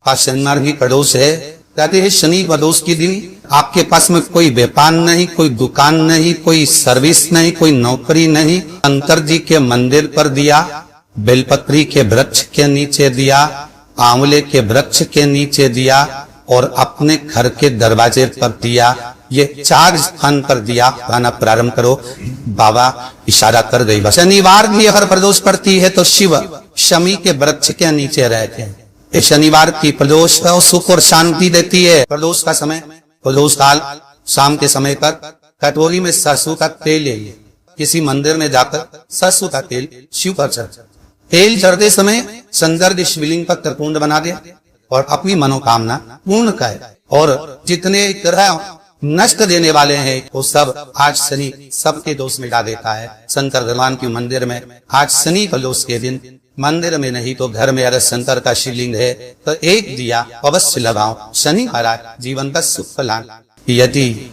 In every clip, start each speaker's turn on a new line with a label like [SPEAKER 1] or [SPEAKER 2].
[SPEAKER 1] शनिवार की प्रदोष है, कहते हैं शनि प्रदोष के दिन आपके पास में कोई व्यापार नहीं, कोई दुकान नहीं, कोई सर्विस नहीं, कोई नौकरी नहीं। शंकर जी के मंदिर पर दिया, बेलपत्री के वृक्ष के नीचे दिया, आंवले के वृक्ष के नीचे दिया और अपने घर के दरवाजे पर दिया। ये 4 स्थान पर दिया खाना प्रारंभ करो। बाबा इशारा कर गई। शनिवार की अगर प्रदोष पड़ती है तो शिव शमी के वृक्ष के नीचे रहते हैं। ये शनिवार की प्रदोष सुख और शांति देती है। प्रदोष का समय, प्रदोष काल शाम के समय पर कटोरी में सरसों का तेल ले, किसी मंदिर में जाकर सरसों का तेल शिव पर चढ़ा। तेल चढ़ते समय संदर्भ शिवलिंग पर त्रिपुंड बना दे और अपनी मनोकामना पूर्ण करे। और जितने ग्रह नष्ट देने वाले हैं वो सब आज शनि सबके दोष मिटा देता है। शंकर भगवान के मंदिर में आज शनि प्रदोष के दिन मंदिर में नहीं तो घर में अगर शंकर का शिवलिंग है तो एक दिया अवश्य लगाओ। शनि महाराज जीवन का सुख फलान। यदि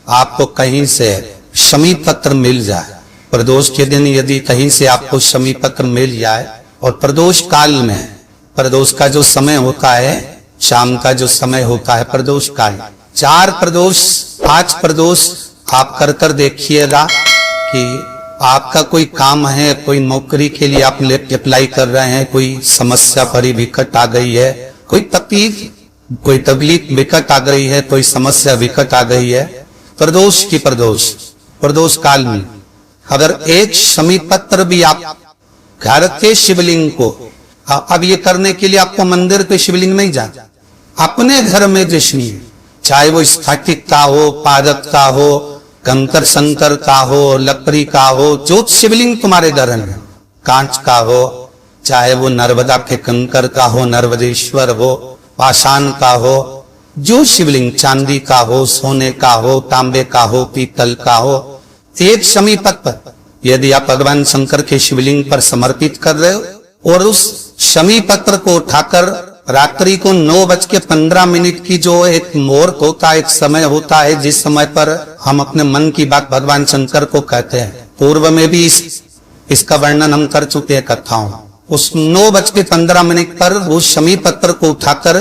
[SPEAKER 1] आपको कहीं से शमी पत्र मिल जाए, प्रदोष के दिन यदि कहीं से आपको शमी पत्र मिल जाए और प्रदोष काल में, प्रदोष का जो समय होता है शाम का जो समय होता है प्रदोष काल, 4 प्रदोष 5 प्रदोष आप कर कर देखिएगा कि आपका कोई काम है, कोई नौकरी के लिए आप अप्लाई कर रहे हैं, कोई समस्या बड़ी विकट आ गई है, कोई तकलीफ विकट आ गई है, कोई समस्या विकट आ गई है, प्रदोष की प्रदोष काल में अगर एक शमी पत्र भी आप घर के शिवलिंग को, अब ये करने के लिए आपको मंदिर के शिवलिंग नहीं जाना, अपने घर में जिसमें चाहे वो स्फटिक का हो, पादप का हो, कंकर संकर का हो, लकड़ी का हो, जो शिवलिंग तुम्हारे घर में, कांच का हो, चाहे वो नर्मदा के कंकर का हो, नर्मदेश्वर हो, पाषाण का हो, जो शिवलिंग चांदी का हो, सोने का हो, तांबे का हो, पीतल का हो, एक शमी पत्र यदि आप भगवान शंकर के शिवलिंग पर समर्पित कर रहे हो और उस शमी पत्र को उठाकर रात्रि को 9:15 की जो एक मुहूर्त होता है, एक समय होता है जिस समय पर हम अपने मन की बात भगवान शंकर को कहते हैं, पूर्व में भी इसका वर्णन हम कर चुके हैं कथाओं। उस 9:15 पर वो शमी पत्र को उठाकर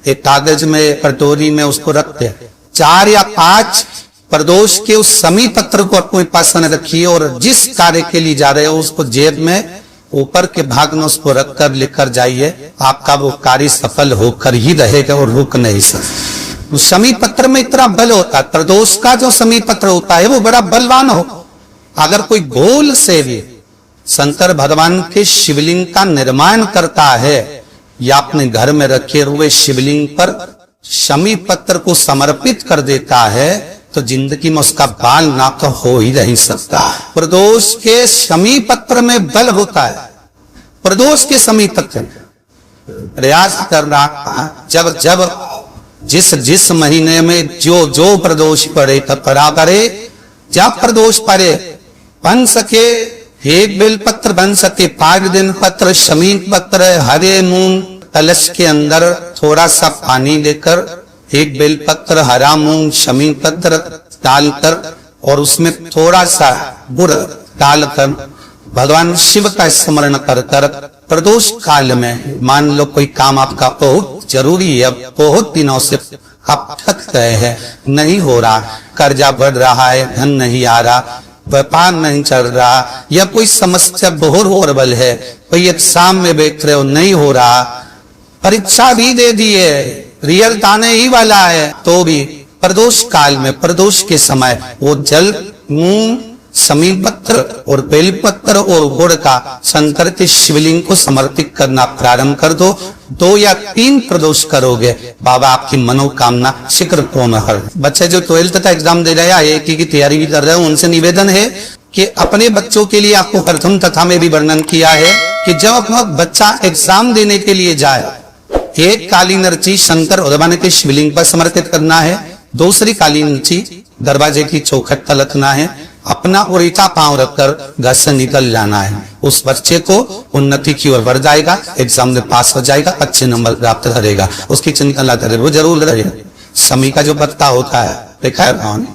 [SPEAKER 1] एक कागज में, कटोरी में उसको रखते हैं। 4 या 5 प्रदोष के उस शमी पत्र को अपने पास रखिए और जिस कार्य के लिए जा रहे हो उसको जेब में ऊपर के भाग में उसको रखकर लेकर जाइए। आपका वो कार्य सफल होकर ही रहेगा और रुक नहीं सकता। शमी पत्र में इतना बल होता है, प्रदोष का जो शमी पत्र होता है वो बड़ा बलवान हो। अगर कोई गोल से भी शंकर भगवान के शिवलिंग का निर्माण करता है या अपने घर में रखे हुए शिवलिंग पर शमी पत्र को समर्पित कर देता है तो जिंदगी में उसका बाल नाक हो ही नहीं सकता। प्रदोष के शमी पत्र में बल होता है। प्रदोष के शमी पत्र प्रयास करना, जब जिस महीने में जो प्रदोष पड़े तब पड़ा करे। जब प्रदोष पड़े बन सके एक बेलपत्र, बन सके 5 दिन पत्र, शमी पत्र, हरे मूंग, कलश के अंदर थोड़ा सा पानी लेकर एक बेलपत्र, हरा मूंग, शमी पत्र डालकर और उसमें थोड़ा सा गुड़ डालकर भगवान शिव का स्मरण कर कर प्रदोष काल में, मान लो कोई काम आपका बहुत जरूरी है, बहुत दिनों से आप थक गए हैं, नहीं हो रहा, कर्जा बढ़ रहा है, धन नहीं आ रहा, व्यापार नहीं चल रहा, या कोई समस्या बहुत होरबल है, कोई एग्जाम में बैठ रहे हो नहीं हो रहा, परीक्षा भी दे दी है, रिजल्ट आने ही वाला है, तो भी प्रदोष काल में, प्रदोष के समय वो जल, मूंग, शमी पत्र और बेलपत्र और गुड़ का शंकर के शिवलिंग को समर्पित करना प्रारंभ कर दो। 2 या 3 प्रदोष करोगे, बाबा आपकी मनोकामना शीघ्र पूर्ण कर। बच्चे जो 12th का एग्जाम दे रहे हैं, IIT की तैयारी भी कर रहे हैं, उनसे निवेदन है कि अपने बच्चों के लिए आपको प्रथम कथा में भी वर्णन किया है कि जब बच्चा एग्जाम देने के लिए जाए, एक काली नर्ची शंकर भगवान के शिवलिंग पर समर्पित करना है, दूसरी काली नर्ची दरवाजे की चौखट पर रखना है, अपना उल्टा पांव रखकर घर से निकल जाना है। उस बच्चे को उन्नति की ओर बढ़ जाएगा, एग्जाम में पास हो जाएगा, अच्छे नंबर प्राप्त करेगा, उसकी चिंता करे वो जरूर रहेगा। शमी का जो पत्ता होता है, देखा है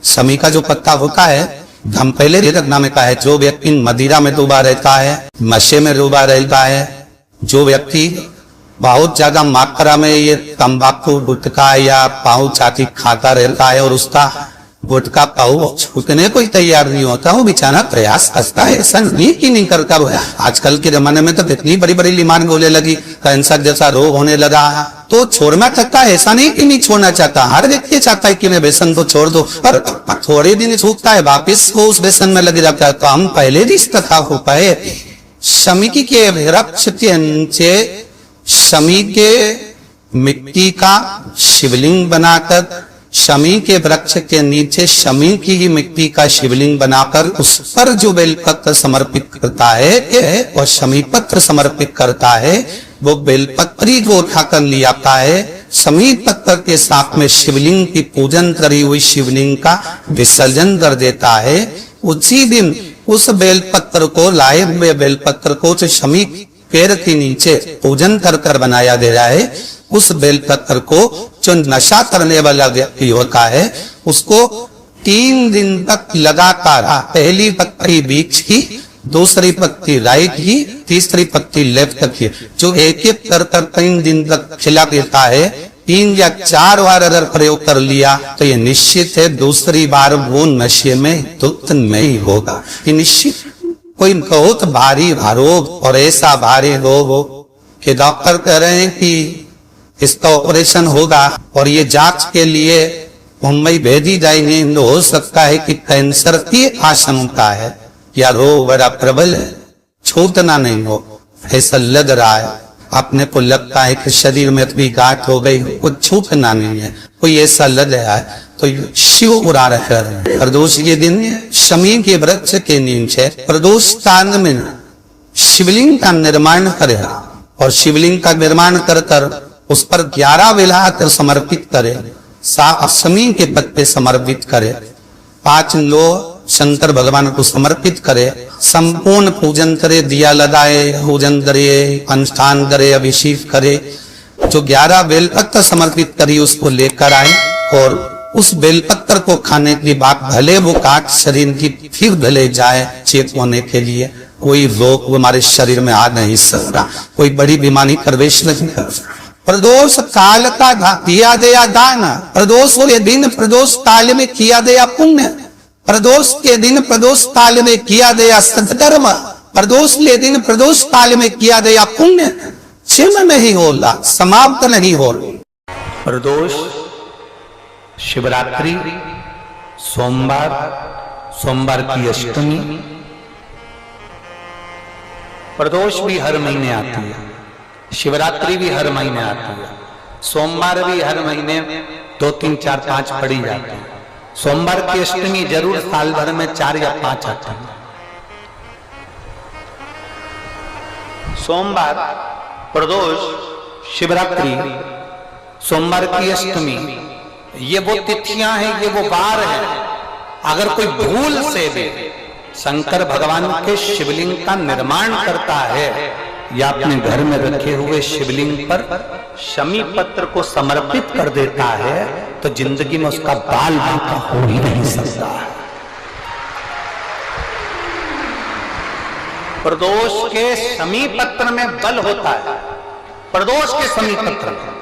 [SPEAKER 1] शमी का जो पत्ता होता है, हम पहले रखना में कहा है, जो व्यक्ति मदिरा में डूबा रहता है, नशे में डूबा रहता है, जो व्यक्ति बहुत ज्यादा मात्रा में ये तंबाकू गुटखा या पाऊ चाटी खाता रहता है और उसका गुटखा पाऊ छूटने को ही तैयार नहीं होता, वो बेचारा प्रयास करता है, ऐसा नहीं कि नहीं करता वो। आजकल के जमाने में तो इतनी बड़ी बड़ी बीमारी बोले लगी, कैंसर जैसा रोग होने लगा, तो छोड़ना चाहता है, ऐसा नहीं कि नहीं छोड़ना चाहता। हर व्यक्ति चाहता है कि मैं व्यसन तो छोड़ दो, पर थोड़े दिन छूटता है वापिस वो उस व्यसन में लग जाता है। तो हम पहले भी इस कथा हो पाए, शमी के वृक्ष के नीचे शमी के मिट्टी का शिवलिंग बनाकर, शमी के वृक्ष के नीचे शमी की ही मिट्टी का शिवलिंग बनाकर उस पर जो बेलपत्र समर्पित करता है और शमी पत्र समर्पित करता है, वो बेलपत्री को उठाकर ले आता है, शमी पत्र के साथ में शिवलिंग की पूजन करी हुई शिवलिंग का विसर्जन कर देता है। उसी दिन उस बेलपत्र को, लाए हुए बेलपत्र को शमी पेड़ के नीचे पूजन कर कर बनाया दे रहा है। उस बेलपत्र को जो नशा करने वाला व्यक्ति होता है उसको 3 दिन तक लगातार, पहली पत्ती बीच की, दूसरी पत्ती राइट की, तीसरी पत्ती लेफ्ट की, जो एक एक कर 3 दिन तक खिला देता है। 3 या 4 बार अगर प्रयोग कर लिया तो ये निश्चित है दूसरी बार वो नशे में धुत नहीं होगा। ये निश्चित कोई बहुत भारी रोग और ऐसा भारी रोग हो कि डॉक्टर कह रहे हैं कि इसका ऑपरेशन होगा और ये जांच के लिए मुंबई भेजी जाएंगे, तो हो सकता है कि कैंसर की आशंका है या रोग बड़ा प्रबल है, छूटना नहीं हो, ऐसा लग रहा है। अपने को लगता है कि शरीर में इतनी गांठ हो गई, कुछ छूटना नहीं है, कोई ऐसा लग रहा है, तो शिव उड़ा रहे हैं। प्रदोष के दिन शमी के वृक्ष के नीचे प्रदोष कांड में शिवलिंग का निर्माण करे और शिवलिंग का निर्माण कर कर उस पर 11 बेलपत्र समर्पित करे, शमी के पत्ते समर्पित करे, 5 लो शंकर भगवान को समर्पित करे, संपूर्ण पूजन करे, दिया लगाए, पूजन करे, अनुष्ठान करे, अभिषेक करे। जो 11 बेलपत्र समर्पित करी उसको लेकर आए और उस बेलपत्र को खाने की बात, भले वो काट शरीर की फिर भले जाए चेक होने के लिए, कोई रोग हमारे शरीर में आ नहीं सकता, कोई बड़ी बीमारी प्रवेश नहीं कर सकता। प्रदोष काल का किया गया दान, प्रदोष के दिन प्रदोष काल में किया गया पुण्य, प्रदोष के दिन प्रदोष काल में किया गया सत्कर्म, प्रदोष के दिन प्रदोष काल में किया गया पुण्य क्षीण नहीं होला, समाप्त नहीं हो।
[SPEAKER 2] प्रदोष शिवरात्रि, सोमवार, सोमवार की अष्टमी। प्रदोष भी हर महीने आती है, शिवरात्रि भी हर महीने आती है, सोमवार भी हर महीने 2, 3, 4, 5 पड़ी जाती है। सोमवार की अष्टमी जरूर साल भर में 4 या 5 आती है। सोमवार, प्रदोष, शिवरात्रि, सोमवार की अष्टमी, ये वो तिथियां हैं, ये वो वार हैं। अगर कोई भूल से भी शंकर भगवान के शिवलिंग का निर्माण करता है या अपने घर में रखे हुए शिवलिंग पर शमी पत्र को समर्पित कर देता है, तो जिंदगी में उसका बाल बांका हो ही नहीं सकता है। प्रदोष के शमी पत्र में बल होता है, प्रदोष के शमी पत्र में